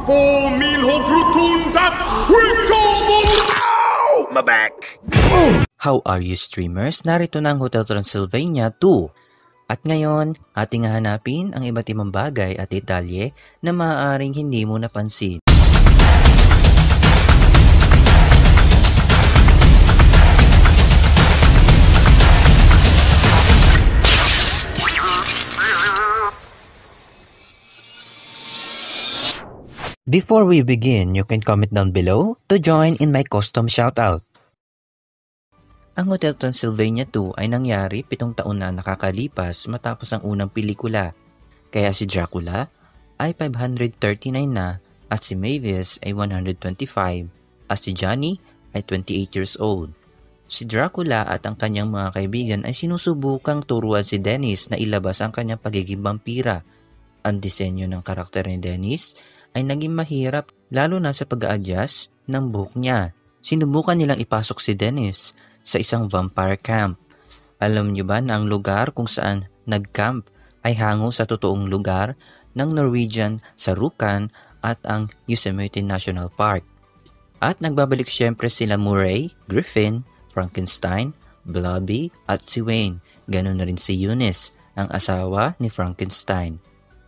På min hogrotuntat, we come Ow! My back! How are you streamers? Narito na ang Hotel Transylvania 2. At ngayon, ating hahanapin ang iba't ibang bagay at detalye na maaaring hindi mo napansin. Before we begin, you can comment down below to join in my custom shoutout. Ang Hotel Transylvania 2 ay nangyari 7 taon na nakakalipas matapos ang unang pelikula. Kaya si Dracula ay 539 na at si Mavis ay 125 at si Johnny ay 28 years old. Si Dracula at ang kanyang mga kaibigan ay sinusubukang turuan si Dennis na ilabas ang kanyang pagiging vampira. Ang disenyo ng karakter ni Dennis ay naging mahirap lalo na sa pag-a-adjust ng buhok niya. Sinubukan nilang ipasok si Dennis sa isang vampire camp. Alam niyo ba na ang lugar kung saan nag-camp ay hango sa totoong lugar ng Norwegian Sarukan at ang Yosemite National Park. At nagbabalik siyempre sila Murray, Griffin, Frankenstein, Blobby at si Wayne. Ganon na rin si Eunice, ang asawa ni Frankenstein.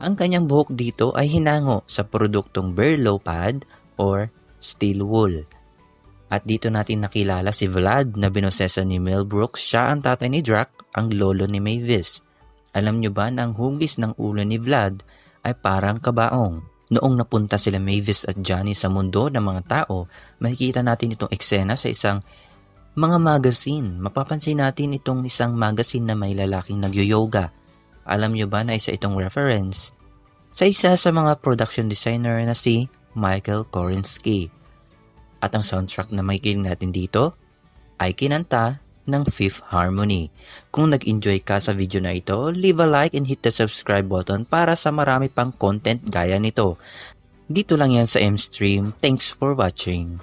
Ang kanyang buhok dito ay hinango sa produktong Berlo pad or steel wool. At dito natin nakilala si Vlad na binoseso ni Mel Brooks. Siya ang tatay ni Drac, ang lolo ni Mavis. Alam nyo ba na ang hugis ng ulo ni Vlad ay parang kabaong? Noong napunta sila Mavis at Johnny sa mundo ng mga tao, makikita natin itong eksena sa isang mga magazine. Mapapansin natin itong isang magazine na may lalaking nagyo-yoga. Alam nyo ba na isa itong reference sa isa sa mga production designer na si Michael Korinsky? At ang soundtrack na makikinig natin dito ay kinanta ng Fifth Harmony. Kung nag-enjoy ka sa video na ito, leave a like and hit the subscribe button para sa marami pang content gaya nito. Dito lang yan sa M-Stream. Thanks for watching.